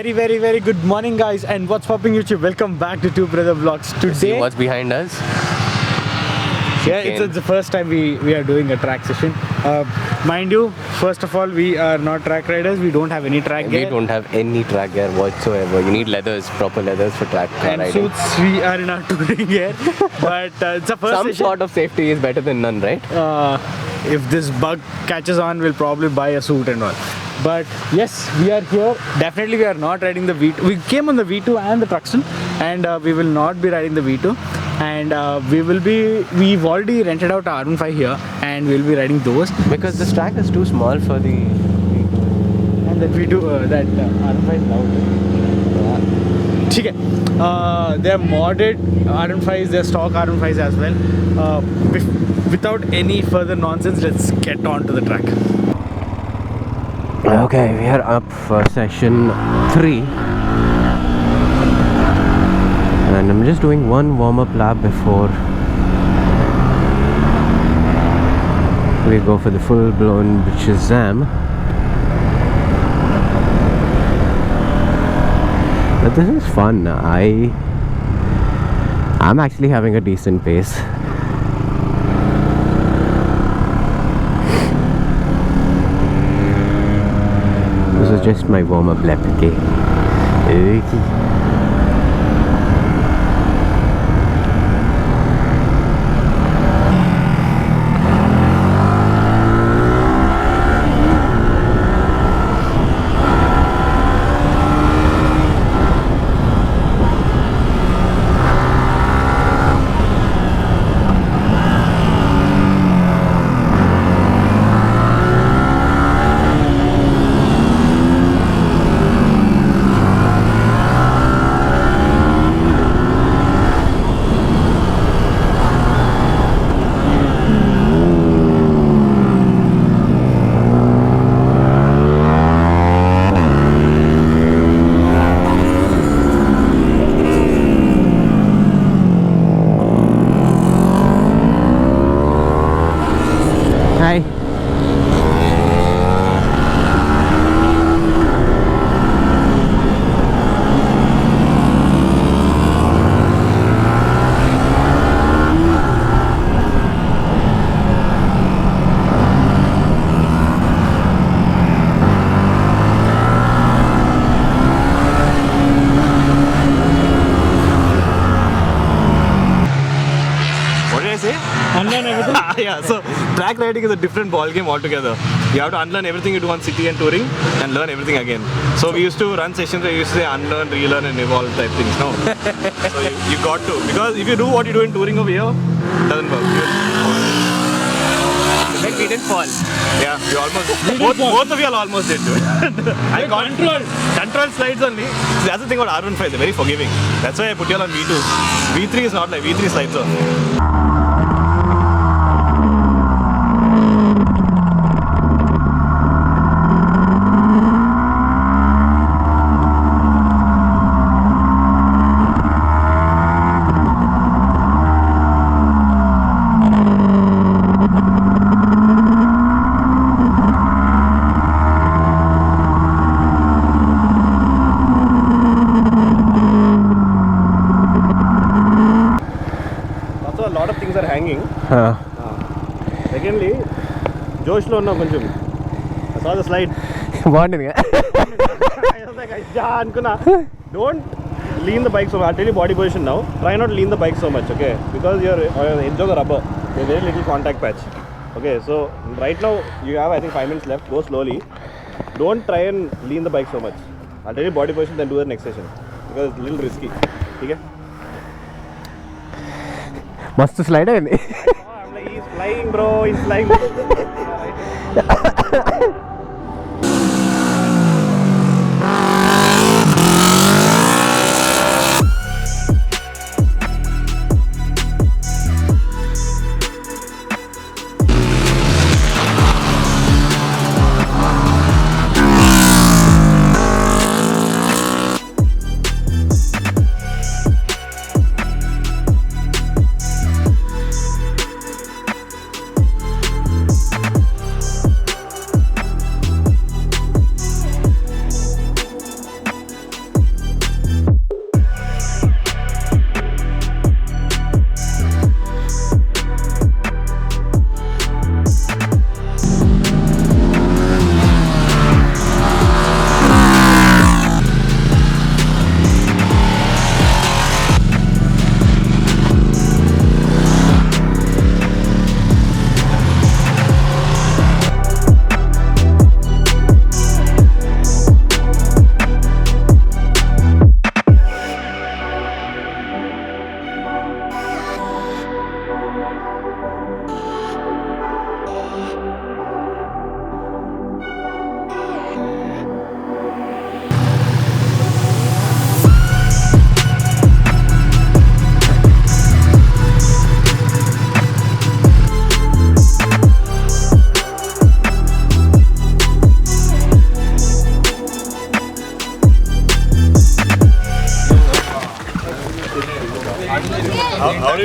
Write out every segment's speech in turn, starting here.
Very good morning, guys, and what's popping YouTube? Welcome back to Two Brother Vlogs. See Today, what's behind us? it's the first time we are doing a track session. Mind you, first of all, we are not track riders. We don't have any track We gear. don't have any track gear whatsoever. You need leathers, proper leathers for track car And riding. suits, we are in our touring gear. But it's a first Some session. sort of safety is better than none, right? If this bug catches on, we'll probably buy a suit and all. But yes, we are here. Definitely, we are not riding the V2. We came on the V2 and the Truxton, and we will not be riding the V2. And we've already rented out our R15 here, and we'll be riding those. Because this track is too small for the... And that R15 is loud. Okay. They're modded R15s, they're stock R15s as well. Without any further nonsense, let's get on to the track. Okay, we are up for session 3. And I'm just doing one warm-up lap before we go for the full-blown Shazam. But this is fun. I'm actually having a decent pace. This is just my warm-up lap, okay? Hi. What did I say? Unlearn everything. Yeah, so track riding is a different ball game altogether. You have to unlearn everything you do on city and touring and learn everything again. So we used to run sessions where you used to say unlearn, relearn and evolve type things, no? So you got to. Because if you do what you do in touring over here, it doesn't work. Like we didn't fall. Yeah, you almost, both of you all almost did do it. I control slides only. So that's the thing about R15, they're very forgiving. That's why I put you all on V2. V3 is not like, V3 slides on. Also, a lot of things are hanging. Secondly, Josh lo unna koncham. I saw the slide. Morning. I was like, don't lean the bike so much. I'll tell you body position now. Try not to lean the bike so much, okay? Because you're on the edge of the rubber. There's very little contact patch. Okay, so right now you have I think 5 minutes left. Go slowly. Don't try and lean the bike so much. I'll tell you body position, then do the next session. Because it's a little risky. Okay? Must slide in. Oh, I'm like, he's flying, bro. He's flying.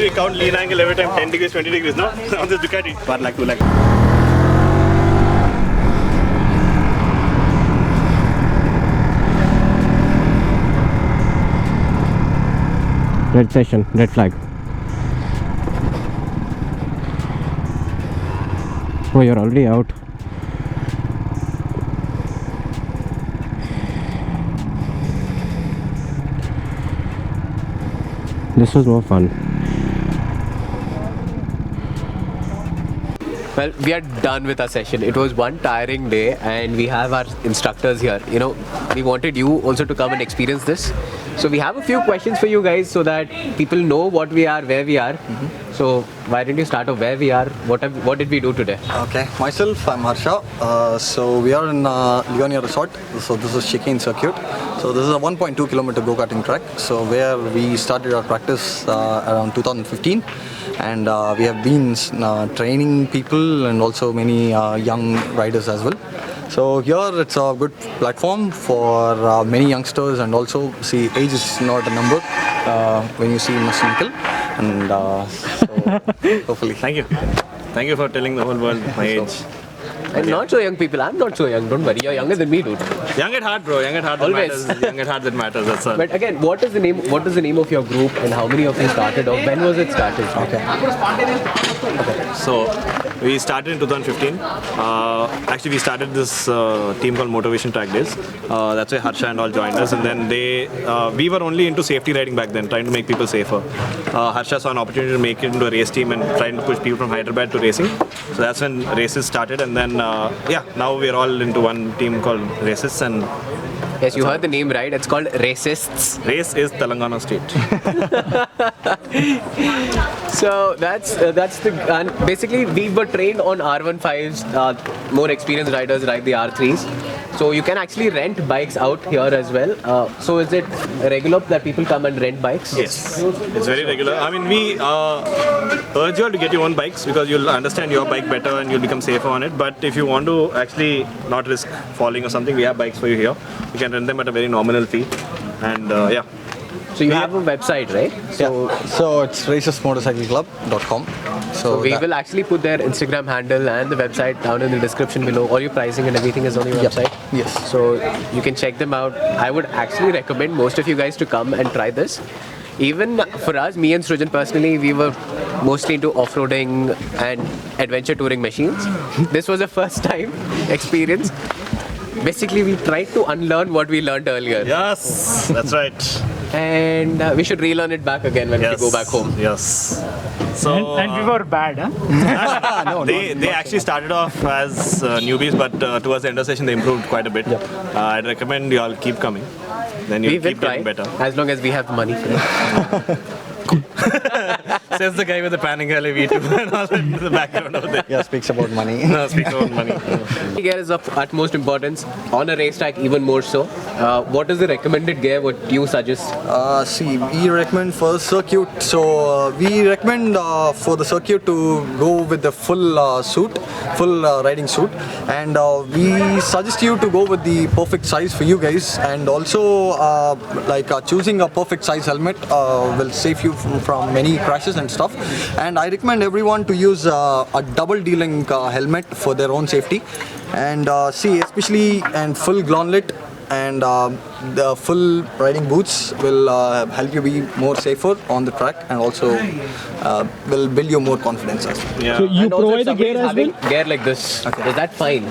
we count lean angle every time 10 degrees, 20 degrees, no? On this Ducati, 1 lakh, 2 lakh. Red session, red flag. Oh, you're already out. This was more fun. Well, we are done with our session. It was one tiring day and we have our instructors here. You know, we wanted you also to come and experience this. So we have a few questions for you guys so that people know what we are, where we are. So why don't you start off where we are? What did we do today? Okay, myself, I'm Harsha. So we are in Leonia Resort. So this is Chicane Circuit. So this is a 1.2 kilometer go-karting track. So where we started our practice around 2015. And we have been training people and also many young riders as well. So here it's a good platform for many youngsters, and also see age is not a number when you see Mr. Nikhil. And so hopefully. Thank you for telling the whole world my age. And not so young people. I'm not so young. Don't worry. You're younger than me, dude. Young at heart, bro. Young at heart that Always. matters. Young at heart that matters. That's all. But again, what is the name? What is the name of your group, and how many of you started, or when was it started? Okay. So we started in 2015. Actually, we started this team called Motivation Track Days. That's why Harsha and all joined us. And then we were only into safety riding back then, trying to make people safer. Harsha saw an opportunity to make it into a race team and trying to push people from Hyderabad to racing. So that's when races started. And then now we're all into one team called Racists. And Yes, you heard the name right. It's called Racists. race is Telangana state. So that's the and basically we were trained on R15s. More experienced riders ride the R3s. So you can actually rent bikes out here as well. So is it regular that people come and rent bikes? Yes, it's very regular. I mean, we urge you all to get your own bikes because you'll understand your bike better and you'll become safer on it. But if you want to actually not risk falling or something, we have bikes for you here. You can rent them at a very nominal fee. And So you have a website, right? So it's racesmotorcycleclub.com. So We that- will actually put their Instagram handle and the website down in the description below. All your pricing and everything is on your website. Yes. So you can check them out. I would actually recommend most of you guys to come and try this. Even for us, me and Srujan personally, we were mostly into off-roading and adventure touring machines. This was a first time experience. Basically, we tried to unlearn what we learned earlier. yes, that's right. And we should relearn it back again when we go back home. Yes. So And we were bad, huh? they actually started off as newbies, but towards the end of the session they improved quite a bit. I'd recommend you all keep coming. Then We you'll will keep try getting better. as long as we have the money for it. Says the guy with the Panigale V2 and all that in the background over there. Yeah, speaks about money. No, speak about money. Gear is of utmost importance on a racetrack, even more so. What is the recommended gear? What you suggest? See, we recommend for circuit. So we recommend for the circuit to go with the full suit, full riding suit, and we suggest you to go with the perfect size for you guys. And also, choosing a perfect size helmet will save you from many crashes and stuff. And I recommend everyone to use a double D-link helmet for their own safety. And especially and full gauntlet and the full riding boots will help you be more safer on the track, and also will build you more confidence as well. Yeah. So you And also if provide the somebody gear is as having well? gear like this. Okay. Is that fine?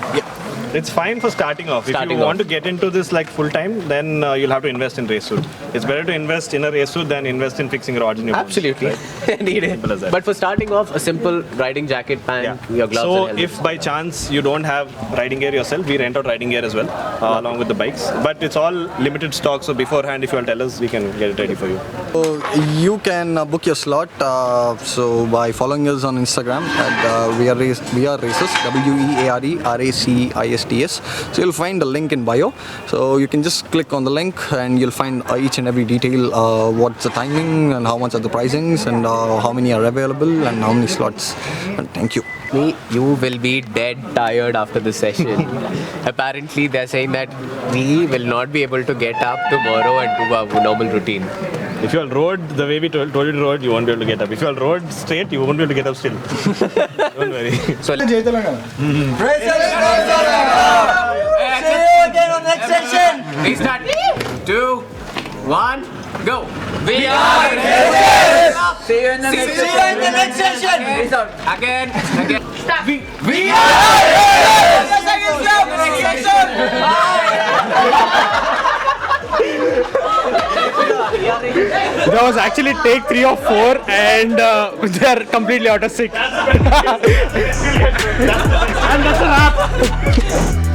It's fine for starting off. If Starting you want off. to get into this like full time, then you'll have to invest in race suit. It's better to invest in a race suit than invest in fixing rods in your bones, Absolutely. right? Need it. Simple as that. But for starting off, a simple riding jacket, pant, your gloves So and helmet. if by chance you don't have riding gear yourself, we rent out riding gear as well, along with the bikes. But it's all limited stock, so beforehand, if you all tell us, we can get it ready for you. So you can book your slot so by following us on Instagram at we are races, WEARERACISTS. So you'll find the link in bio. So you can just click on the link and you'll find each and every detail, what's the timing and how much are the pricings and how many are available and how many slots. And thank you. You will be dead tired after this session. Apparently, they're saying that we will not be able to get up tomorrow and do our normal routine. If you all rode the way we told you to rode, you won't be able to get up. If you all rode straight, you won't be able to get up still. Don't worry. So See you again on next session. restart. 2, 1, go. We are See you in the next session. Restart. Again. We are That was actually take 3 or 4 and they are completely out of sync. And that's a wrap.